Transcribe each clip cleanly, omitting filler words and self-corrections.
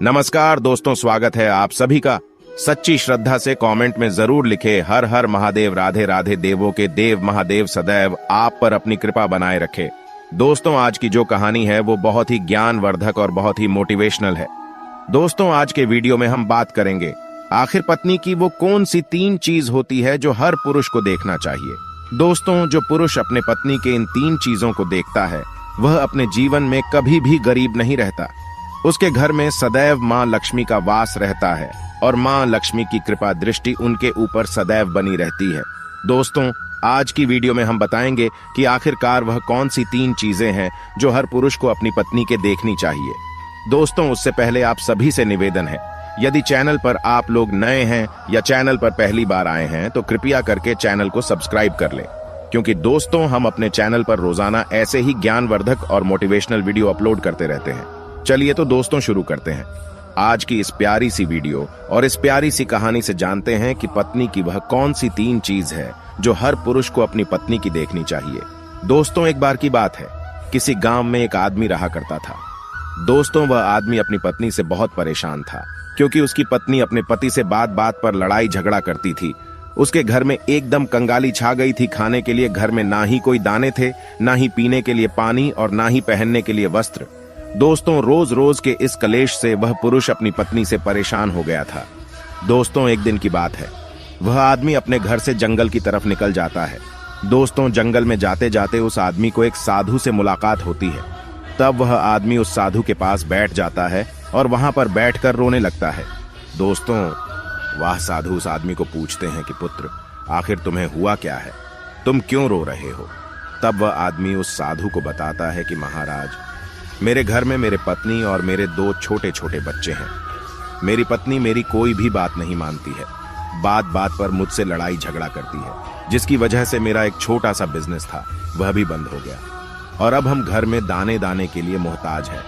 नमस्कार दोस्तों, स्वागत है आप सभी का। सच्ची श्रद्धा से कमेंट में जरूर लिखे हर हर महादेव, राधे राधे। देवों के देव महादेव सदैव आप पर अपनी कृपा बनाए रखे। दोस्तों, आज की जो कहानी है वो बहुत ही ज्ञानवर्धक और बहुत ही मोटिवेशनल है। दोस्तों, आज के वीडियो में हम बात करेंगे आखिर पत्नी की वो कौन सी 3 चीज होती है जो हर पुरुष को देखना चाहिए। दोस्तों, जो पुरुष अपने पत्नी के इन 3 चीजों को देखता है वह अपने जीवन में कभी भी गरीब नहीं रहता। उसके घर में सदैव मां लक्ष्मी का वास रहता है और मां लक्ष्मी की कृपा दृष्टि उनके ऊपर सदैव बनी रहती है। दोस्तों, आज की वीडियो में हम बताएंगे कि आखिरकार वह कौन सी 3 चीजें हैं जो हर पुरुष को अपनी पत्नी के देखनी चाहिए। दोस्तों, उससे पहले आप सभी से निवेदन है, यदि चैनल पर आप लोग नए हैं या चैनल पर पहली बार आए हैं तो कृपया करके चैनल को सब्सक्राइब कर लें, क्योंकि दोस्तों हम अपने चैनल पर रोजाना ऐसे ही ज्ञानवर्धक और मोटिवेशनल वीडियो अपलोड करते रहते हैं। चलिए तो दोस्तों शुरू करते हैं आज की इस प्यारी सी वीडियो और इस प्यारी सी कहानी से। जानते हैं कि पत्नी की वह कौन सी 3 चीज है जो हर पुरुष को अपनी पत्नी की देखनी चाहिए। दोस्तों, एक बार की बात है, किसी गांव में एक आदमी रहा करता था। दोस्तों, वह आदमी अपनी पत्नी से बहुत परेशान था, क्योंकि उसकी पत्नी अपने पति से बात बात पर लड़ाई झगड़ा करती थी। उसके घर में एकदम कंगाली छा गई थी। खाने के लिए घर में ना ही कोई दाने थे, ना ही पीने के लिए पानी और ना ही पहनने के लिए वस्त्र। दोस्तों, रोज रोज के इस कलेश से वह पुरुष अपनी पत्नी से परेशान हो गया था। दोस्तों, एक दिन की बात है, वह आदमी अपने घर से जंगल की तरफ निकल जाता है। दोस्तों, जंगल में जाते जाते उस आदमी को एक साधु से मुलाकात होती है। तब वह आदमी उस साधु के पास बैठ जाता है और वहां पर बैठकर रोने लगता है। दोस्तों, वह साधु उस आदमी को पूछते हैं कि पुत्र, आखिर तुम्हें हुआ क्या है, तुम क्यों रो रहे हो। तब वह आदमी उस साधु को बताता है कि महाराज, मेरे घर में मेरे पत्नी और मेरे 2 छोटे छोटे बच्चे हैं। मेरी पत्नी मेरी कोई भी बात नहीं मानती है, बात बात पर मुझसे लड़ाई झगड़ा करती है, जिसकी वजह से मेरा एक छोटा सा बिजनेस था वह भी बंद हो गया और अब हम घर में दाने दाने के लिए मोहताज हैं।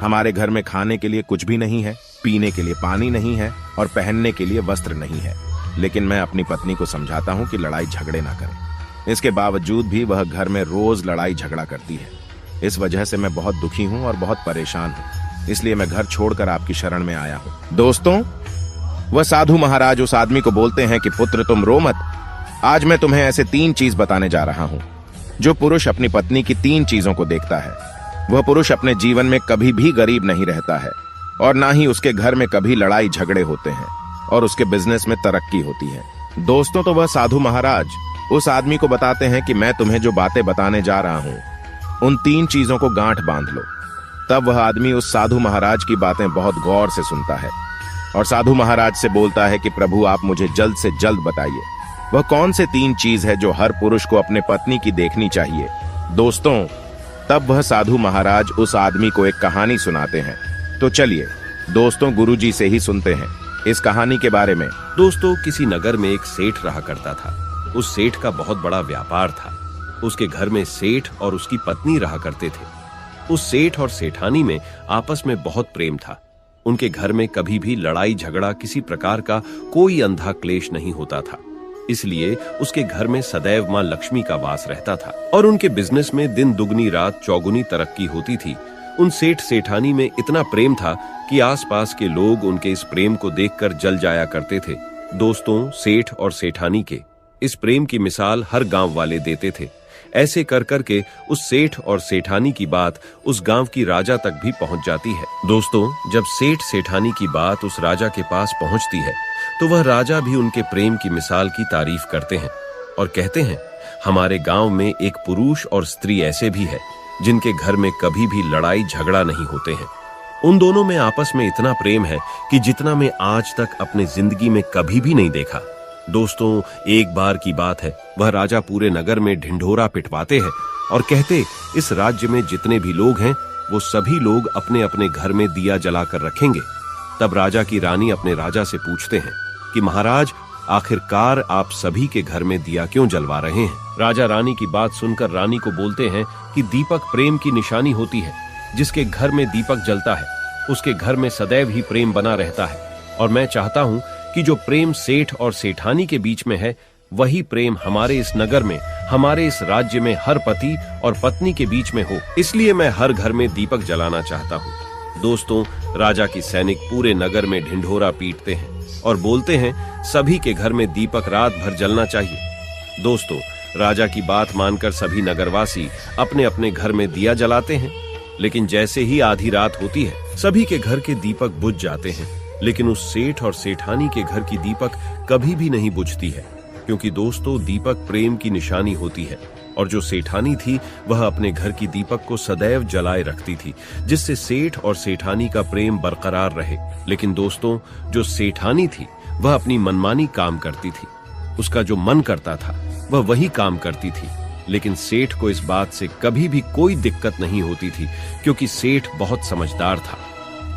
हमारे घर में खाने के लिए कुछ भी नहीं है, पीने के लिए पानी नहीं है और पहनने के लिए वस्त्र नहीं है। लेकिन मैं अपनी पत्नी को समझाता हूं कि लड़ाई झगड़े ना करें। इसके बावजूद भी वह घर में रोज लड़ाई झगड़ा करती है। इस वजह से मैं बहुत दुखी हूं और बहुत परेशान हूं, इसलिए मैं घर छोड़कर आपकी शरण में आया हूं। दोस्तों, वह साधु महाराज उस आदमी को बोलते हैं कि पुत्र, तुम रो मत। आज मैं तुम्हें ऐसे 3 चीज बताने जा रहा हूं जो पुरुष अपनी पत्नी की 3 चीजों को देखता है। वह पुरुष अपने जीवन में कभी भी गरीब नहीं रहता है और ना ही उसके घर में कभी लड़ाई झगड़े होते हैं और उसके बिजनेस में तरक्की होती है। दोस्तों, तो वह साधु महाराज उस आदमी को बताते हैं कि मैं तुम्हें जो बातें बताने जा रहा हूं उन 3 चीजों को गांठ बांध लो। तब वह आदमी उस साधु महाराज की बातें बहुत गौर से सुनता है और साधु महाराज से बोलता है कि प्रभु, आप मुझे जल्द से जल्द बताइए वह कौन से 3 चीज है जो हर पुरुष को अपने पत्नी की देखनी चाहिए। दोस्तों, तब वह साधु महाराज उस आदमी को एक कहानी सुनाते हैं। तो चलिए दोस्तों, गुरुजी से ही सुनते हैं इस कहानी के बारे में। दोस्तों, किसी नगर में एक सेठ रहा करता था। उस सेठ का बहुत बड़ा व्यापार था। उसके घर में सेठ और उसकी पत्नी रहा करते थे। उस सेठ और सेठानी में आपस में बहुत प्रेम था। उनके घर में कभी भी लड़ाई झगड़ा, किसी प्रकार का कोई अंधा क्लेश नहीं होता था। इसलिए उसके घर में सदैव मां लक्ष्मी का वास रहता था और उनके बिजनेस में दिन दुगनी रात चौगुनी तरक्की होती थी। उन सेठ सेठानी में इतना प्रेम था कि आसपास के लोग उनके इस प्रेम को देखकर जल जाया करते थे। दोस्तों, सेठ और सेठानी के इस प्रेम की मिसाल हर गांव वाले देते थे। ऐसे कर करके उस सेठ और सेठानी की बात उस गांव की राजा तक भी पहुंच जाती है। दोस्तों, जब सेठ सेठानी की बात उस राजा के पास पहुंचती है तो वह राजा भी उनके प्रेम की मिसाल की तारीफ करते हैं और कहते हैं, हमारे गांव में एक पुरुष और स्त्री ऐसे भी है जिनके घर में कभी भी लड़ाई झगड़ा नहीं होते हैं। उन दोनों में आपस में इतना प्रेम है कि जितना मैं आज तक अपने जिंदगी में कभी भी नहीं देखा। दोस्तों, एक बार की बात है, वह राजा पूरे नगर में ढिंढोरा पिटवाते हैं और कहते, इस राज्य में जितने भी लोग हैं वो सभी लोग अपने अपने घर में दिया जलाकर रखेंगे। तब राजा की रानी अपने राजा से पूछते हैं कि महाराज, आखिरकार आप सभी के घर में दिया क्यों जलवा रहे हैं। राजा रानी की बात सुनकर रानी को बोलते हैं कि दीपक प्रेम की निशानी होती है। जिसके घर में दीपक जलता है उसके घर में सदैव ही प्रेम बना रहता है और मैं चाहता हूं कि जो प्रेम सेठ और सेठानी के बीच में है वही प्रेम हमारे इस नगर में, हमारे इस राज्य में हर पति और पत्नी के बीच में हो। इसलिए मैं हर घर में दीपक जलाना चाहता हूँ। दोस्तों, राजा की सैनिक पूरे नगर में ढिंढोरा पीटते हैं और बोलते हैं सभी के घर में दीपक रात भर जलना चाहिए। दोस्तों, राजा की बात मानकर सभी नगरवासी अपने अपने घर में दिया जलाते हैं, लेकिन जैसे ही आधी रात होती है सभी के घर के दीपक बुझ जाते हैं। लेकिन उस सेठ और सेठानी के घर की दीपक कभी भी नहीं बुझती है, क्योंकि दोस्तों दीपक प्रेम की निशानी होती है और जो सेठानी थी वह अपने घर की दीपक को सदैव जलाए रखती थी, जिससे सेठ और सेठानी का प्रेम बरकरार रहे। लेकिन दोस्तों, जो सेठानी थी वह अपनी मनमानी काम करती थी, उसका जो मन करता था वह वही काम करती थी। लेकिन सेठ को इस बात से कभी भी कोई दिक्कत नहीं होती थी, क्योंकि सेठ बहुत समझदार था।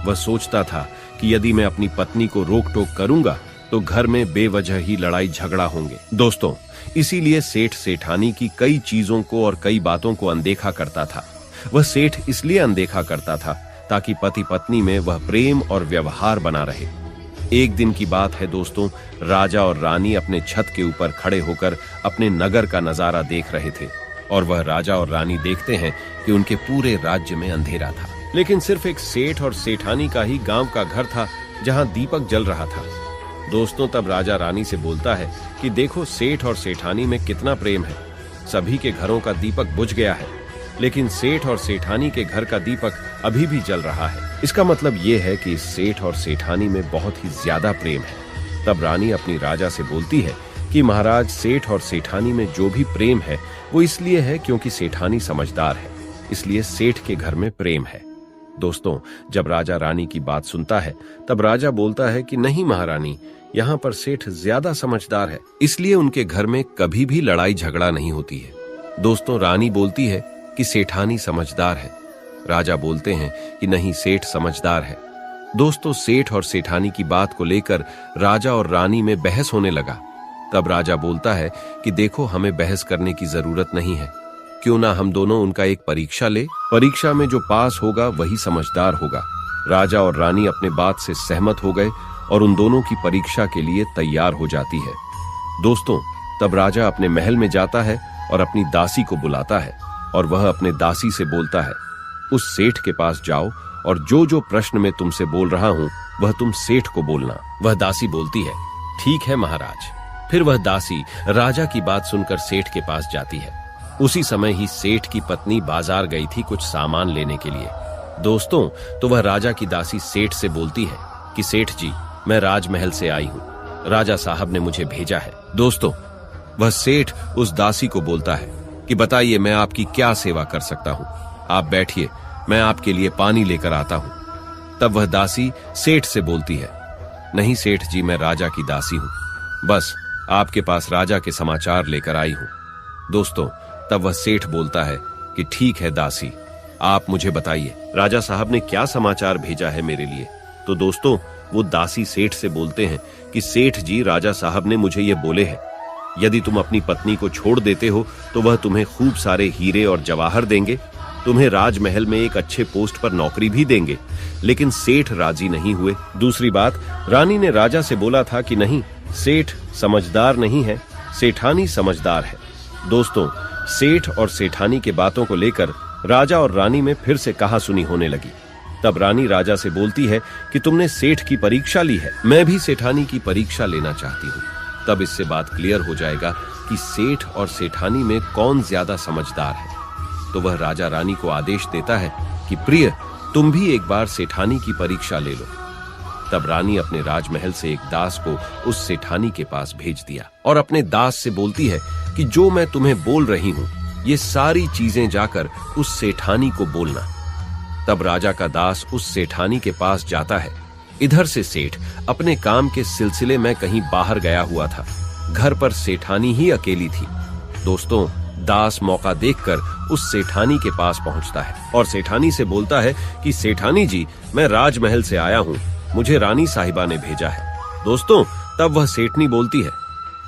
वह सोचता था कि यदि मैं अपनी पत्नी को रोक टोक करूंगा तो घर में बेवजह ही लड़ाई झगड़ा होंगे। दोस्तों, इसीलिए सेठ सेठानी की कई चीजों को और कई बातों को अनदेखा करता था। वह सेठ इसलिए अनदेखा करता था ताकि पति पत्नी में वह प्रेम और व्यवहार बना रहे। एक दिन की बात है दोस्तों, राजा और रानी अपने छत के ऊपर खड़े होकर अपने नगर का नजारा देख रहे थे और वह राजा और रानी देखते हैं कि उनके पूरे राज्य में अंधेरा था, लेकिन सिर्फ एक सेठ और सेठानी का ही गांव का घर था जहां दीपक जल रहा था। दोस्तों, तब राजा रानी से बोलता है कि देखो सेठ और सेठानी में कितना प्रेम है। सभी के घरों का दीपक बुझ गया है, लेकिन सेठ और सेठानी के घर का दीपक अभी भी जल रहा है। इसका मतलब यह है कि सेठ और सेठानी में बहुत ही ज्यादा प्रेम है। तब रानी अपनी राजा से बोलती है कि महाराज, सेठ और सेठानी में जो भी प्रेम है वो इसलिए है क्योंकि सेठानी समझदार है, इसलिए सेठ के घर में प्रेम है। दोस्तों, जब राजा रानी की बात सुनता है तब राजा बोलता है कि नहीं महारानी, यहाँ पर सेठ ज्यादा समझदार है, इसलिए उनके घर में कभी भी लड़ाई झगड़ा नहीं होती है। दोस्तों, रानी बोलती है कि सेठानी समझदार है। राजा बोलते हैं कि नहीं, सेठ समझदार है। दोस्तों, सेठ और सेठानी की बात को लेकर राजा और रानी में बहस होने लगा। तब राजा बोलता है कि देखो, हमें बहस करने की जरूरत नहीं है, क्यों ना हम दोनों उनका एक परीक्षा ले। परीक्षा में जो पास होगा वही समझदार होगा। राजा और रानी अपने बात से सहमत हो गए और उन दोनों की परीक्षा के लिए तैयार हो जाती है। दोस्तों, तब राजा अपने महल में जाता है और अपनी दासी को बुलाता है और वह अपने दासी से बोलता है, उस सेठ के पास जाओ और जो जो प्रश्न मैं तुमसे बोल रहा हूं वह तुम सेठ को बोलना। वह दासी बोलती है, ठीक है महाराज। फिर वह दासी राजा की बात सुनकर सेठ के पास जाती है। उसी समय ही सेठ की पत्नी बाजार गई थी कुछ सामान लेने के लिए। दोस्तों, तो वह राजा की दासी सेठ से बोलती है कि सेठ जी, मैं राजमहल से आई हूं, राजा साहब ने मुझे भेजा है। दोस्तों, वह सेठ उस दासी को बोलता है कि बताइए मैं आपकी क्या सेवा कर सकता हूं, आप बैठिए, मैं आपके लिए पानी लेकर आता हूं। तब वह दासी सेठ से बोलती है, नहीं सेठ जी, मैं राजा की दासी हूं, बस आपके पास राजा के समाचार लेकर आई हूं। दोस्तों, तब वह सेठ बोलता है कि ठीक है दासी, आप मुझे बताइए राजा साहब ने क्या समाचार भेजा है मेरे लिए। तो दोस्तों, वो दासी सेठ से बोलते हैं कि सेठ जी, राजा साहब ने मुझे ये बोले हैं, यदि तुम अपनी पत्नी को छोड़ देते हो तो वह तुम्हें खूब सारे हीरे और जवाहर देंगे, तुम्हें राजमहल में एक अच्छे पोस्ट पर नौकरी भी देंगे। लेकिन सेठ राजी नहीं हुए। दूसरी बात, रानी ने राजा से बोला था कि नहीं, सेठ समझदार नहीं है, सेठानी समझदार है। दोस्तों, सेठ और सेठानी के बातों को लेकर राजा और रानी में फिर से कहासुनी होने लगी। तब रानी राजा से बोलती है कि तुमने सेठ की परीक्षा ली है, मैं भी सेठानी की परीक्षा लेना चाहती हूँ। तब इससे बात क्लियर हो जाएगा कि सेठ और सेठानी में कौन ज्यादा समझदार है। तो वह राजा रानी को आदेश देता है कि प्रिय, तुम भी एक बार सेठानी की परीक्षा ले लो। तब रानी अपने राजमहल से एक दास को उस सेठानी के पास भेज दिया और अपने दास से बोलती है कि जो मैं तुम्हें बोल रही हूं ये सारी चीजें जाकर उस सेठानी को बोलना। तब राजा का दास उस सेठानी के पास जाता है। इधर से सेठ अपने काम के सिलसिले में कहीं बाहर गया हुआ था, घर पर सेठानी ही अकेली थी। दोस्तों, दास मौका देखकर उस सेठानी के पास पहुंचता है और सेठानी से बोलता है कि सेठानी जी, मैं राजमहल से आया हूं, मुझे रानी साहिबा ने भेजा है। दोस्तों, तब वह सेठनी बोलती है,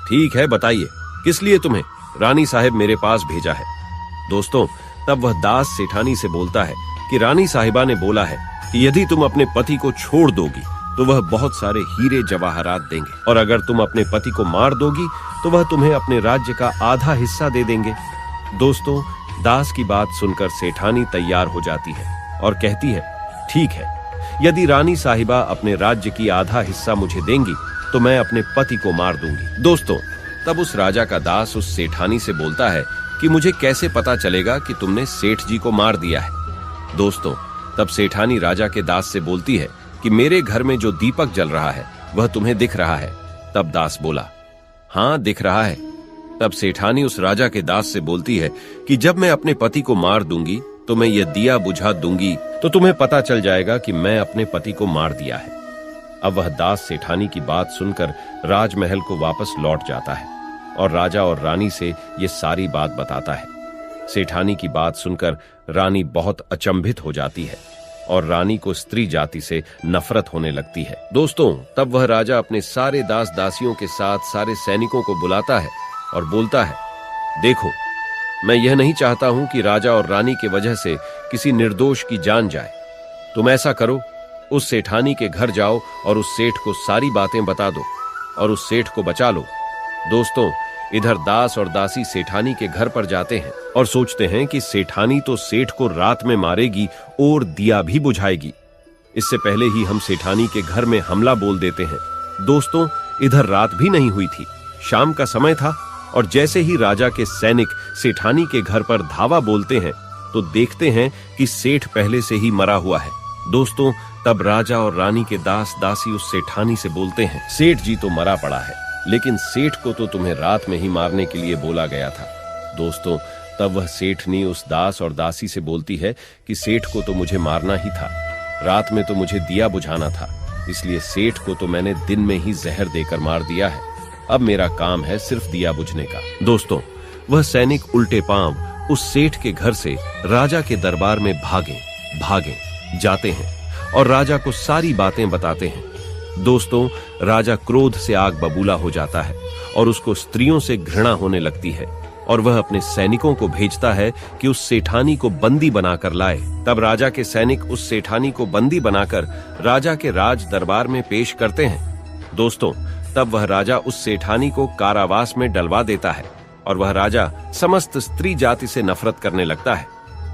ठीक है बताइए, किस लिए तुम्हें रानी साहिब मेरे पास भेजा है। दोस्तों, तब वह दास सेठानी से बोलता है कि रानी साहिबा ने बोला है कि यदि तुम अपने पति को छोड़ दोगी तो वह बहुत सारे हीरे जवाहरात देंगे, और अगर तुम अपने पति को मार दोगी तो वह तुम्हें अपने राज्य का आधा हिस्सा दे देंगे। दोस्तों, दास की बात सुनकर सेठानी तैयार हो जाती है और कहती है, ठीक है, यदि रानी साहिबा अपने राज्य की आधा हिस्सा मुझे देंगी तो मैं अपने पति को मार दूंगी। दोस्तों, तब उस राजा का दास उस सेठानी से बोलता है कि मुझे कैसे पता चलेगा कि तुमने सेठ जी को मार दिया है। दोस्तों, तब सेठानी राजा के दास से बोलती है कि मेरे घर में जो दीपक जल रहा है वह तुम्हें दिख रहा है। तब दास बोला, हाँ दिख रहा है। तब सेठानी उस राजा के दास से बोलती है कि जब मैं अपने पति को मार दूंगी तो मैं यह दिया बुझा दूंगी तो तुम्हें पता चल जाएगा कि मैं अपने पति को मार दिया है। अब वह दास सेठानी की बात सुनकर राजमहल को वापस लौट जाता है और राजा और रानी से ये सारी बात बताता है। सेठानी की बात सुनकर रानी बहुत अचंभित हो जाती है और रानी को स्त्री जाति से नफरत होने लगती है। दोस्तों, तब वह राजा अपने सारे दास दासियों के साथ सारे सैनिकों को बुलाता है और बोलता है, देखो, मैं यह नहीं चाहता हूं कि राजा और रानी की वजह से किसी निर्दोष की जान जाए। तुम ऐसा करो, उस सेठानी के घर जाओ और उस सेठ को सारी बातें बता दो और उस सेठ को बचा लो। दोस्तों, इधर दास और दासी सेठानी के घर पर जाते हैं और सोचते हैं कि सेठानी तो सेठ को रात में मारेगी और दिया भी बुझाएगी। इससे पहले ही हम सेठानी के घर में हमला बोल देते हैं। दोस्तों, इधर रात भी नहीं हुई थी, शाम का समय था और जैसे ही राजा के सैनिक सेठानी के घर पर धावा बोलते हैं तो देखते हैं कि सेठ पहले से ही मरा हुआ है। दोस्तों, तब राजा और रानी के दास दासी उस सेठानी से बोलते हैं, सेठ जी तो मरा पड़ा है, लेकिन सेठ को तो तुम्हें रात में ही मारने के लिए बोला गया था। दोस्तों, तब वह सेठनी उस दास और दासी से बोलती है कि सेठ को तो मुझे मारना ही था, रात में तो मुझे दिया बुझाना था, इसलिए सेठ को तो मैंने दिन में ही जहर देकर मार दिया है। अब मेरा काम है सिर्फ दिया बुझने का। दोस्तों, वह सैनिक उल्टे पांव उस सेठ के घर से राजा के दरबार में भागे जाते हैं और राजा को सारी बातें बताते हैं। दोस्तों, राजा क्रोध से आग बबूला हो जाता है और उसको स्त्रियों से घृणा होने लगती है और वह अपने सैनिकों को भेजता है कि उस सेठानी को बंदी बनाकर लाए। तब राजा के सैनिक उस सेठानी को बंदी बनाकर राजा के राज दरबार में पेश करते हैं। दोस्तों, तब वह राजा उस सेठानी को कारावास में डलवा देता है और वह राजा समस्त स्त्री जाति से नफरत करने लगता है।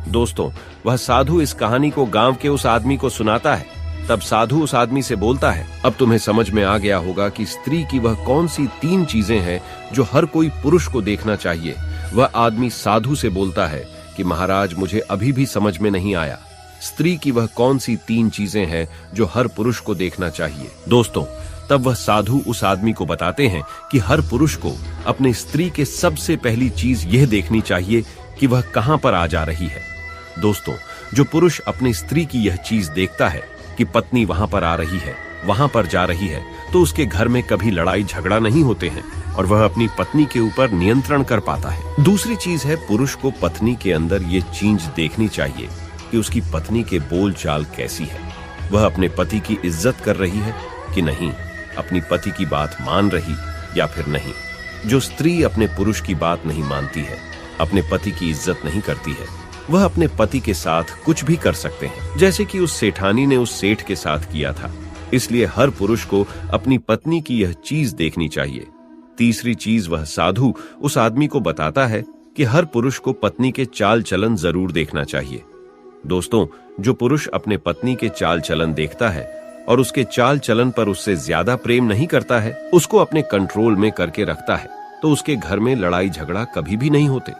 दोस्तों, वह साधु इस कहानी को गांव के उस आदमी को सुनाता है। तब साधु उस आदमी से बोलता है, अब तुम्हें समझ में आ गया होगा कि स्त्री की वह कौन सी 3 चीजें हैं जो हर कोई पुरुष को देखना चाहिए। वह आदमी साधु से बोलता है कि महाराज, मुझे अभी भी समझ में नहीं आया, स्त्री की वह कौन सी 3 चीजें हैं जो हर पुरुष को देखना चाहिए। दोस्तों, तब वह साधु उस आदमी को बताते हैं कि हर पुरुष को अपने स्त्री के सबसे पहली चीज यह देखनी चाहिए कि वह कहां पर आ जा रही है। दोस्तों, जो पुरुष अपनी स्त्री की यह चीज देखता है कि पत्नी वहां पर आ रही है, वहां पर जा रही है, तो उसके घर में कभी लड़ाई झगड़ा नहीं होते हैं और वह अपनी पत्नी के ऊपर नियंत्रण कर पाता है। दूसरी चीज है, पुरुष को पत्नी के अंदर ये चीज देखनी चाहिए कि उसकी पत्नी के बोल चाल कैसी है, वह अपने पति की इज्जत कर रही है कि नहीं, अपनी पति की बात मान रही या फिर नहीं। जो स्त्री अपने पुरुष की बात नहीं मानती है, अपने पति की इज्जत नहीं करती है, वह अपने पति के साथ कुछ भी कर सकते हैं, जैसे कि उस सेठानी ने उस सेठ के साथ किया था। इसलिए हर पुरुष को अपनी पत्नी की यह चीज देखनी चाहिए। तीसरी चीज, वह साधु उस आदमी को बताता है कि हर पुरुष को पत्नी के चाल चलन जरूर देखना चाहिए। दोस्तों, जो पुरुष अपने पत्नी के चाल चलन देखता है और उसके चाल चलन पर उससे ज्यादा प्रेम नहीं करता है, उसको अपने कंट्रोल में करके रखता है, तो उसके घर में लड़ाई झगड़ा कभी भी नहीं होते।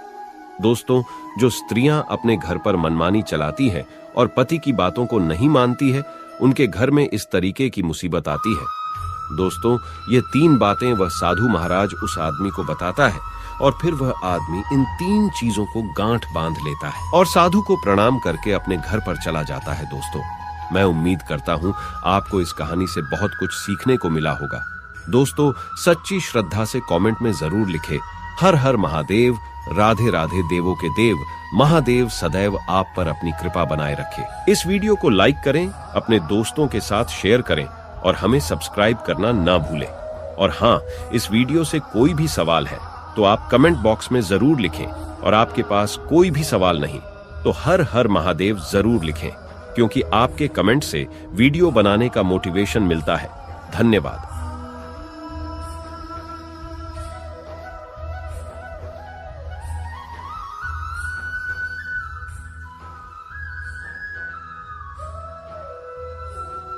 दोस्तों, जो स्त्रियां अपने घर पर मनमानी चलाती हैं और पति की बातों को नहीं मानती है, उनके घर में इस तरीके की मुसीबत आती है। दोस्तों, ये 3 बातें वह साधु महाराज उस आदमी को बताता है और फिर वह आदमी इन 3 चीजों को गांठ बांध लेता है और साधु को प्रणाम करके अपने घर पर चला जाता है। दोस्तों, मैं उम्मीद करता हूं आपको इस कहानी से बहुत कुछ सीखने को मिला होगा। दोस्तों, सच्ची श्रद्धा से कमेंट में जरूर लिखें, हर हर महादेव, राधे राधे देवों के देव, महादेव सदैव आप पर अपनी कृपा बनाए रखे। इस वीडियो को लाइक करें, अपने दोस्तों के साथ शेयर करें और हमें सब्सक्राइब करना ना भूलें। और हाँ, इस वीडियो से कोई भी सवाल है तो आप कमेंट बॉक्स में जरूर लिखें, और आपके पास कोई भी सवाल नहीं तो हर हर महादेव जरूर लिखें, क्योंकि आपके कमेंट से वीडियो बनाने का मोटिवेशन मिलता है। धन्यवाद।